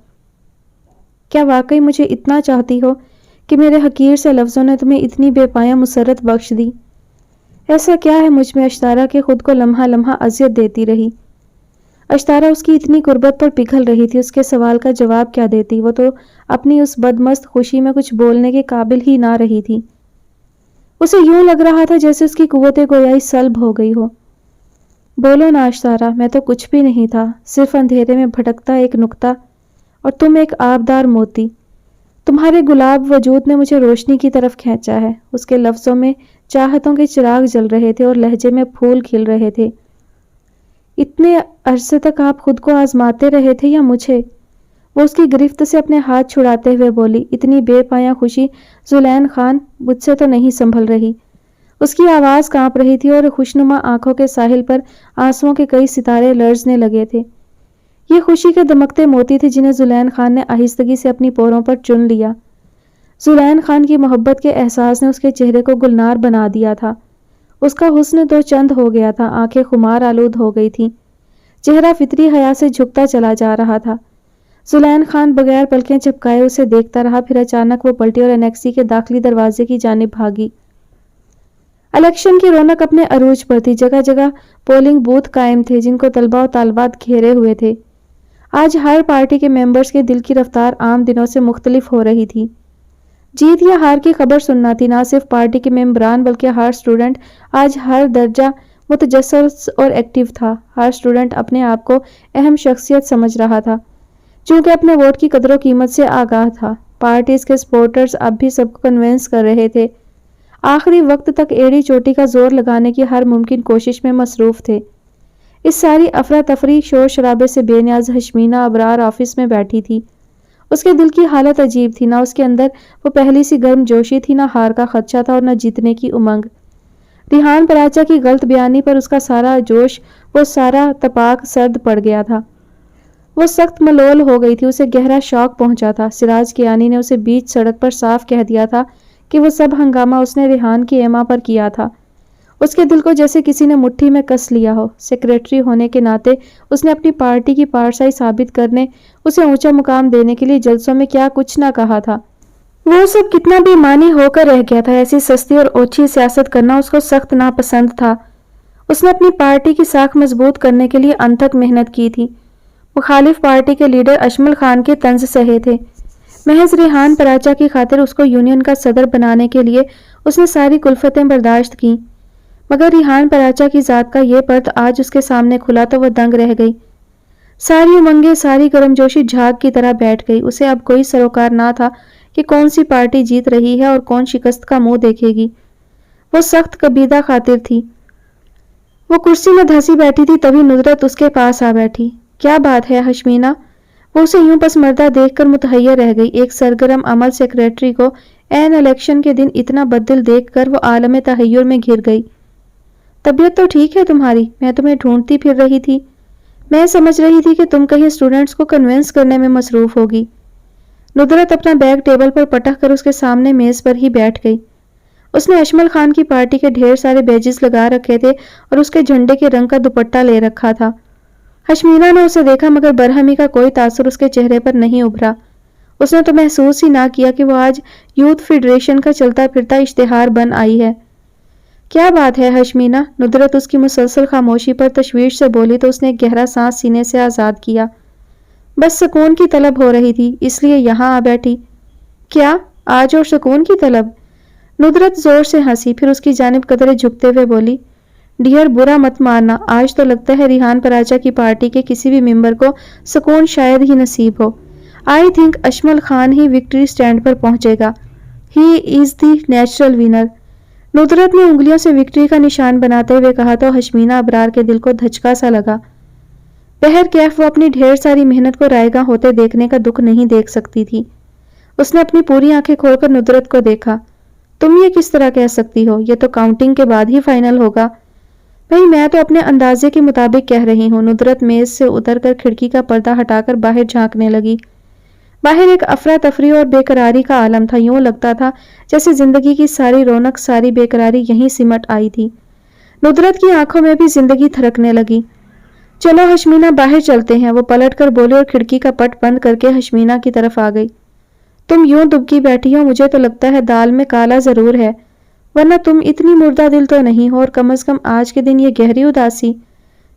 کیا واقعی مجھے اتنا چاہتی ہو کہ میرے حقیر سے لفظوں نے تمہیں اتنی بے پایہ مسرت بخش دی؟ ایسا کیا ہے مجھ میں اشتارہ کہ خود کو لمحہ لمحہ اذیت دیتی رہی؟ اشتارا اس کی اتنی قربت پر پگھل رہی تھی، اس کے سوال کا جواب کیا دیتی؟ وہ تو اپنی اس بدمست خوشی میں کچھ بولنے کے قابل ہی نہ رہی تھی۔ اسے یوں لگ رہا تھا جیسے اس کی قوت گویائی سلب ہو گئی ہو۔ بولو نا اشتارا، میں تو کچھ بھی نہیں تھا، صرف اندھیرے میں بھٹکتا ایک نقطہ، اور تم ایک آبدار موتی۔ تمہارے گلاب وجود نے مجھے روشنی کی طرف کھینچا ہے۔ اس کے لفظوں میں چاہتوں کے چراغ جل رہے تھے اور لہجے میں پھول کھل رہے تھے۔ اتنے عرصے تک آپ خود کو آزماتے رہے تھے یا مجھے؟ وہ اس کی گرفت سے اپنے ہاتھ چھڑاتے ہوئے بولی۔ اتنی بے پایاں خوشی زلین خان مجھ سے تو نہیں سنبھل رہی۔ اس کی آواز کانپ رہی تھی اور خوشنما آنکھوں کے ساحل پر آنسوؤں کے کئی ستارے لرزنے لگے تھے۔ یہ خوشی کے دمکتے موتی تھے جنہیں زلین خان نے آہستگی سے اپنی پوروں پر چن لیا۔ زلین خان کی محبت کے احساس نے اس کے چہرے کو گلنار بنا دیا تھا۔ اس کا حسن دو چند ہو گیا تھا، آنکھیں خمار آلود ہو گئی تھیں، چہرہ فطری حیا سے جھکتا چلا جا رہا تھا۔ زلین خان بغیر پلکیں جھپکائے اسے دیکھتا رہا، پھر اچانک وہ پلٹی اور انیکسی کے داخلی دروازے کی جانب بھاگی۔ الیکشن کی رونق اپنے عروج پر تھی، جگہ جگہ پولنگ بوتھ قائم تھے جن کو طلباء و طالبات گھیرے ہوئے تھے۔ آج ہر پارٹی کے ممبرز کے دل کی رفتار عام دنوں سے مختلف ہو رہی تھی۔ جیت یا ہار کی خبر سننا تھی، نہ صرف پارٹی کے ممبران بلکہ ہر اسٹوڈنٹ آج ہر درجہ متجسس اور ایکٹیو تھا۔ ہر اسٹوڈنٹ اپنے آپ کو اہم شخصیت سمجھ رہا تھا، چونکہ اپنے ووٹ کی قدر و قیمت سے آگاہ تھا۔ پارٹیز کے سپورٹرز اب بھی سب کو کنونس کر رہے تھے، آخری وقت تک ایڑی چوٹی کا زور لگانے کی ہر ممکن کوشش میں مصروف تھے۔ اس ساری افراتفری شور شرابے سے بے نیاز ہشمینہ ابرار آفس میں بیٹھی تھی۔ اس کے دل کی حالت عجیب تھی، نہ اس کے اندر وہ پہلی سی گرم جوشی تھی، نہ ہار کا خدشہ تھا اور نہ جیتنے کی امنگ۔ ریحان پراچا کی غلط بیانی پر اس کا سارا جوش، وہ سارا تپاک سرد پڑ گیا تھا۔ وہ سخت ملول ہو گئی تھی، اسے گہرا شوق پہنچا تھا۔ سراج کیانی نے اسے بیچ سڑک پر صاف کہہ دیا تھا کہ وہ سب ہنگامہ اس نے ریحان کی ایما پر کیا تھا۔ اس کے دل کو جیسے کسی نے مٹھی میں کس لیا ہو۔ سیکریٹری ہونے کے ناطے اس نے اپنی پارٹی کی پارسائی ثابت کرنے، اسے اونچا مقام دینے کے لیے جلسوں میں کیا کچھ نہ کہا تھا۔ وہ سب کتنا بے معنی ہو کر رہ گیا تھا۔ ایسی سستی اور اوچھی سیاست کرنا اس کو سخت ناپسند تھا۔ اس نے اپنی پارٹی کی ساکھ مضبوط کرنے کے لیے انتھک محنت کی تھی۔ مخالف پارٹی کے لیڈر اشمل خان کے طنز سہے تھے۔ محض ریحان پراچا کی خاطر اس کو یونین کا صدر بنانے کے لیے اس نے ساری کلفتیں برداشت کیں، مگر ریحان پراچا کی ذات کا یہ پرت آج اس کے سامنے کھلا تو وہ دنگ رہ گئی۔ ساری امنگیں، ساری گرمجوشی جھاگ کی طرح بیٹھ گئی۔ اسے اب کوئی سروکار نہ تھا کہ کون سی پارٹی جیت رہی ہے اور کون شکست کا منہ دیکھے گی۔ وہ سخت کبیدہ خاطر تھی۔ وہ کرسی میں دھسی بیٹھی تھی، تبھی ندرت اس کے پاس آ بیٹھی۔ کیا بات ہے ہشمینہ؟ وہ اسے یوں پسمردہ دیکھ کر متحیر رہ گئی۔ ایک سرگرم عمل سیکریٹری کو عین الیکشن کے دن اتنا بددل دیکھ کر وہ عالم تحیر میں گھر گئی۔ طبیعت تو ٹھیک ہے تمہاری؟ میں تمہیں ڈھونڈتی پھر رہی تھی۔ میں سمجھ رہی تھی کہ تم کہیں اسٹوڈنٹس کو کنونس کرنے میں مصروف ہوگی۔ ندرت اپنا بیگ ٹیبل پر پٹک کر اس کے سامنے میز پر ہی بیٹھ گئی۔ اس نے اشمل خان کی پارٹی کے ڈھیر سارے بیجز لگا رکھے تھے اور اس کے جھنڈے کے رنگ کا دوپٹہ لے رکھا تھا۔ ہشمینہ نے اسے دیکھا مگر برہمی کا کوئی تاثر اس کے چہرے پر نہیں ابھرا۔ اس نے تو محسوس ہی نہ کیا کہ وہ آج یوتھ فیڈریشن کا چلتا پھرتا اشتہار بن آئی ہے۔ کیا بات ہے ہشمینہ؟ ندرت اس کی مسلسل خاموشی پر تشویش سے بولی تو اس نے ایک گہرا سانس سینے سے آزاد کیا۔ بس سکون کی طلب ہو رہی تھی، اس لیے یہاں آ بیٹھی۔ کیا آج اور سکون کی طلب؟ ندرت زور سے ہنسی، پھر اس کی جانب قدرے جھکتے ہوئے بولی، ڈیئر برا مت ماننا، آج تو لگتا ہے ریحان پراچا کی پارٹی کے کسی بھی ممبر کو سکون شاید ہی نصیب ہو۔ آئی تھنک اشمل خان ہی وکٹری سٹینڈ پر پہنچے گا۔ ہی از دی نیچرل ونر۔ ندرت نے انگلیوں سے وکٹری کا نشان بناتے ہوئے کہا تو ہشمینہ ابرار کے دل کو دھچکا سا لگا۔ بہرکیف وہ اپنی ڈھیر ساری محنت کو رائگاں ہوتے دیکھنے کا دکھ نہیں دیکھ سکتی تھی۔ اس نے اپنی پوری آنکھیں کھول کر ندرت کو دیکھا۔ تم یہ کس طرح کہہ سکتی ہو؟ یہ تو کاؤنٹنگ کے بعد ہی فائنل ہوگا۔ بھئی میں تو اپنے اندازے کے مطابق کہہ رہی ہوں۔ ندرت میز سے اتر کر کھڑکی کا پردہ ہٹا کر باہر جھانکنے لگی۔ باہر ایک افراتفری اور بے قراری کا عالم تھا، یوں لگتا تھا جیسے زندگی کی ساری رونق، ساری بے قراری یہیں سمٹ آئی تھی۔ ندرت کی آنکھوں میں بھی زندگی تھرکنے لگی۔ چلو ہشمینہ باہر چلتے ہیں، وہ پلٹ کر بولے اور کھڑکی کا پٹ بند کر کے ہشمینہ کی طرف آ گئی۔ تم یوں دبکی بیٹھی ہو، مجھے تو لگتا ہے دال میں کالا ضرور ہے، ورنہ تم اتنی مردہ دل تو نہیں ہو، اور کم از کم آج کے دن یہ گہری اداسی۔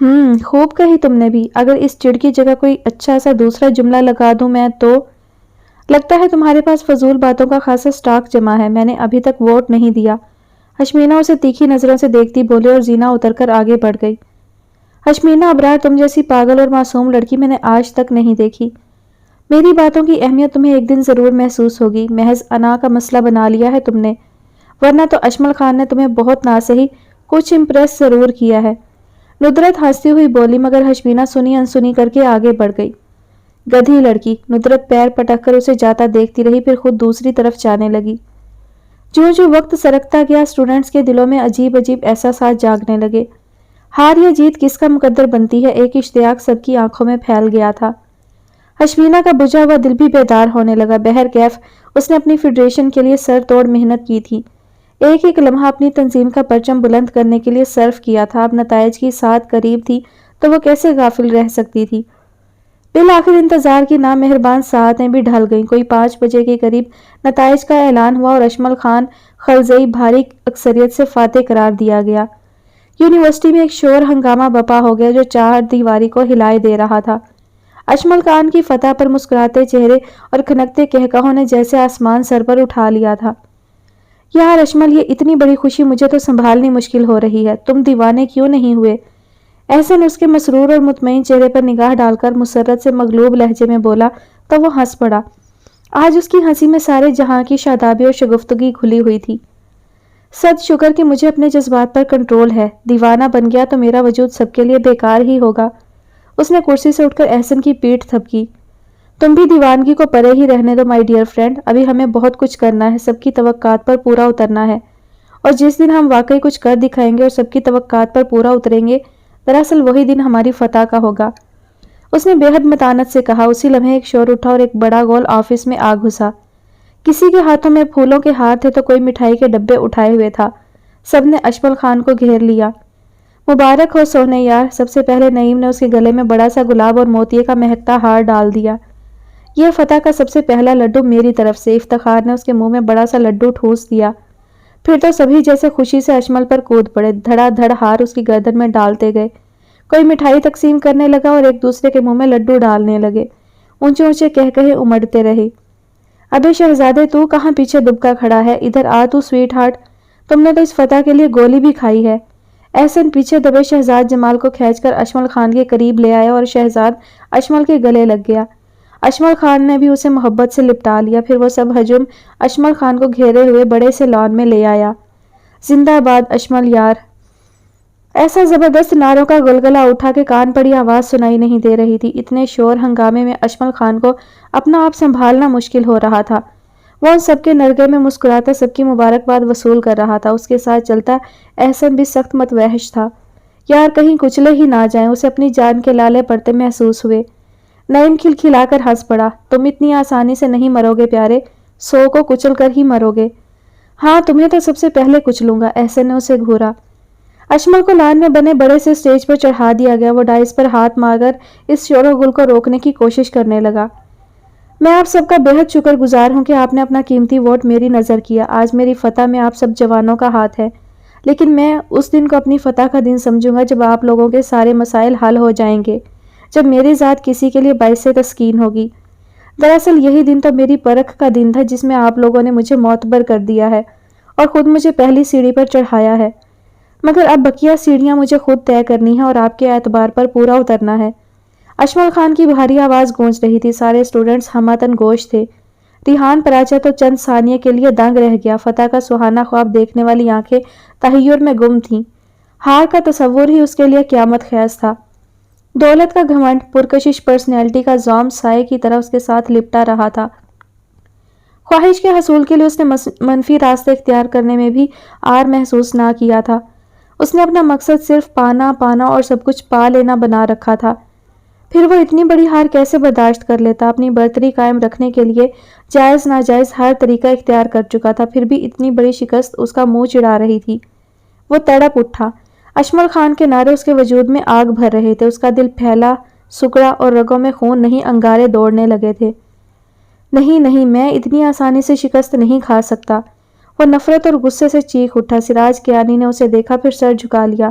خوب کہی تم نے بھی. اگر اس چڑ کی جگہ کوئی اچھا سا دوسرا جملہ لگا دوں میں تو. لگتا ہے تمہارے پاس فضول باتوں کا خاصا سٹاک جمع ہے. میں نے ابھی تک ووٹ نہیں دیا. حشمینہ اسے تیکھی نظروں سے دیکھتی بولے اور زینہ اتر کر آگے بڑھ گئی. حشمینہ ابرار، تم جیسی پاگل اور معصوم لڑکی میں نے آج تک نہیں دیکھی. میری باتوں کی اہمیت تمہیں ایک دن ضرور محسوس ہوگی. محض انا کا مسئلہ بنا لیا ہے تم نے، ورنہ تو اشمل خان نے تمہیں بہت نہ سہی کچھ امپریس ضرور کیا ہے. ندرت ہنستی ہوئی بولی، مگر حشمینہ سنی انسنی کر کے آگے بڑھ گئی. گدھی لڑکی. ندرت پیر پٹک کر اسے جاتا دیکھتی رہی، پھر خود دوسری طرف جانے لگی. جو وقت سرکتا گیا اسٹوڈنٹس کے دلوں میں عجیب عجیب احساسات جاگنے لگے. ہار یا جیت کس کا مقدر بنتی ہے، ایک اشتیاق سب کی آنکھوں میں پھیل گیا تھا. حشمینہ کا بجھا ہوا دل بھی بیدار ہونے لگا. بہرکیف اس نے اپنی فیڈریشن کے لیے سر توڑ محنت کی تھی. ایک ایک لمحہ اپنی تنظیم کا پرچم بلند کرنے کے لیے صرف کیا تھا. اب نتائج کی ساتھ قریب تھی تو وہ کیسے غافل رہ سکتی تھی. بالآخر انتظار کی نامہربان ساعتیں بھی ڈھل گئیں. کوئی 5 بجے کے قریب نتائج کا اعلان ہوا اور اشمل خان خلزئی بھاری اکثریت سے فاتح قرار دیا گیا. یونیورسٹی میں ایک شور ہنگامہ بپا ہو گیا جو چار دیواری کو ہلائے دے رہا تھا. اشمل خان کی فتح پر مسکراتے چہرے اور کھنکتے قہقہوں نے جیسے آسمان سر پر اٹھا لیا تھا. یار اشمل، یہ اتنی بڑی خوشی مجھے تو سنبھالنی مشکل ہو رہی ہے. تم دیوانے کیوں نہیں ہوئے؟ احسن اس کے مسرور اور مطمئن چہرے پر نگاہ ڈال کر مسرت سے مغلوب لہجے میں بولا تو وہ ہنس پڑا. آج اس کی ہنسی میں سارے جہاں کی شادابی اور شگفتگی کھلی ہوئی تھی. صد شکر کہ مجھے اپنے جذبات پر کنٹرول ہے. دیوانہ بن گیا تو میرا وجود سب کے لیے بیکار ہی ہوگا. اس نے کرسی سے اٹھ کر احسن کی پیٹھ تھپکی. تم بھی دیوانگی کو پرے ہی رہنے دو مائی ڈیئر فرینڈ. ابھی ہمیں بہت کچھ کرنا ہے، سب کی توقعات پر پورا اترنا ہے. اور جس دن ہم واقعی کچھ کر دکھائیں گے اور سب کی توقعات پر پورا اتریں گے، دراصل وہی دن ہماری فتح کا ہوگا. اس نے بے حد متانت سے کہا. اسی لمحے ایک شور اٹھا اور ایک بڑا گول آفس میں آ گھسا. کسی کے ہاتھوں میں پھولوں کے ہار تھے تو کوئی مٹھائی کے ڈبے اٹھائے ہوئے تھا. سب نے اشمل خان کو گھیر لیا. مبارک ہو سونے یار. سب سے پہلے نعیم نے اس کے گلے میں بڑا سا گلاب اور موتیے کا مہکتا ہار ڈال دیا. یہ فتح کا سب سے پہلا لڈو میری طرف سے. افتخار نے اس کے منہ میں بڑا سا لڈو ٹھوس دیا. پھر تو سبھی جیسے خوشی سے اشمل پر کود پڑے. دھڑا دھڑ ہار اس کی گردن میں ڈالتے گئے. کوئی مٹھائی تقسیم کرنے لگا اور ایک دوسرے کے منہ میں لڈو ڈالنے لگے. اونچے اونچے کہے امڑتے رہے. ابے شہزادے، تو کہاں پیچھے دبکا کھڑا ہے؟ ادھر آ تو سویٹ ہارٹ. تم نے تو اس فتح کے لیے گولی بھی کھائی ہے. احسن پیچھے دبے شہزاد جمال کو کھینچ کر اشمل خان کے قریب لے آیا اور شہزاد اشمل کے گلے لگ گیا. اشمل خان نے بھی اسے محبت سے لپٹا لیا. پھر وہ سب ہجوم اشمل خان کو گھیرے ہوئے بڑے سے لان میں لے آیا. زندہ باد اشمل یار. ایسا زبردست نعروں کا گلگلہ اٹھا کہ کان پڑی آواز سنائی نہیں دے رہی تھی. اتنے شور ہنگامے میں اشمل خان کو اپنا آپ سنبھالنا مشکل ہو رہا تھا. وہ ان سب کے نرگے میں مسکراتا سب کی مبارکباد وصول کر رہا تھا. اس کے ساتھ چلتا احسن بھی سخت متوحش تھا. یار کہیں کچلے ہی نہ جائیں. اسے اپنی جان کے لالے پڑتے محسوس ہوئے. نعیم کھلکھلا کر ہنس پڑا. تم اتنی آسانی سے نہیں مرو گے پیارے. 100 کو کچل کر ہی مرو گے. ہاں تمہیں تو سب سے پہلے کچلوں گا. احسن نے اسے گھورا. اشمل کو لان میں بنے بڑے سے سٹیج پر چڑھا دیا گیا. وہ ڈائس پر ہاتھ مار کر اس شور و گل کو روکنے کی کوشش کرنے لگا. میں آپ سب کا بے حد شکر گزار ہوں کہ آپ نے اپنا قیمتی ووٹ میری نظر کیا. آج میری فتح میں آپ سب جوانوں کا ہاتھ ہے. لیکن میں اس دن کو اپنی فتح کا دن سمجھوں گا جب آپ لوگوں کے سارے مسائل حل ہو جائیں گے. جب میری ذات کسی کے لیے باعث تسکین ہوگی. دراصل یہی دن تو میری پرکھ کا دن تھا جس میں آپ لوگوں نے مجھے معتبر کر دیا ہے اور خود مجھے پہلی سیڑھی پر چڑھایا ہے. مگر اب بقیہ سیڑھیاں مجھے خود طے کرنی ہیں اور آپ کے اعتبار پر پورا اترنا ہے. اشمل خان کی بھاری آواز گونج رہی تھی. سارے اسٹوڈنٹس ہماتن گوش تھے. ریحان پراچا تو چند ثانیے کے لیے دنگ رہ گیا. فتح کا سہانا خواب دیکھنے والی آنکھیں تحیر میں گم تھیں. ہار کا تصور ہی اس کے لیے قیامت خیز تھا. دولت کا گھمنڈ، پرکشش پرسنالٹی کا زوم سائے کی طرح اس کے ساتھ لپٹا رہا تھا. خواہش کے حصول کے لیے اس نے منفی راستے اختیار کرنے میں بھی آر محسوس نہ کیا تھا. اس نے اپنا مقصد صرف پانا اور سب کچھ پا لینا بنا رکھا تھا. پھر وہ اتنی بڑی ہار کیسے برداشت کر لیتا؟ اپنی برتری قائم رکھنے کے لیے جائز ناجائز ہر طریقہ اختیار کر چکا تھا. پھر بھی اتنی بڑی شکست اس کا منہ چڑھا رہی تھی. وہ تڑپ اٹھا. اشمل خان کے نعرے اس کے وجود میں آگ بھر رہے تھے. اس کا دل پھیلا سکڑا اور رگوں میں خون نہیں انگارے دوڑنے لگے تھے. نہیں، میں اتنی آسانی سے شکست نہیں کھا سکتا. وہ نفرت اور غصے سے چیخ اٹھا. سراج کیانی نے اسے دیکھا، پھر سر جھکا لیا.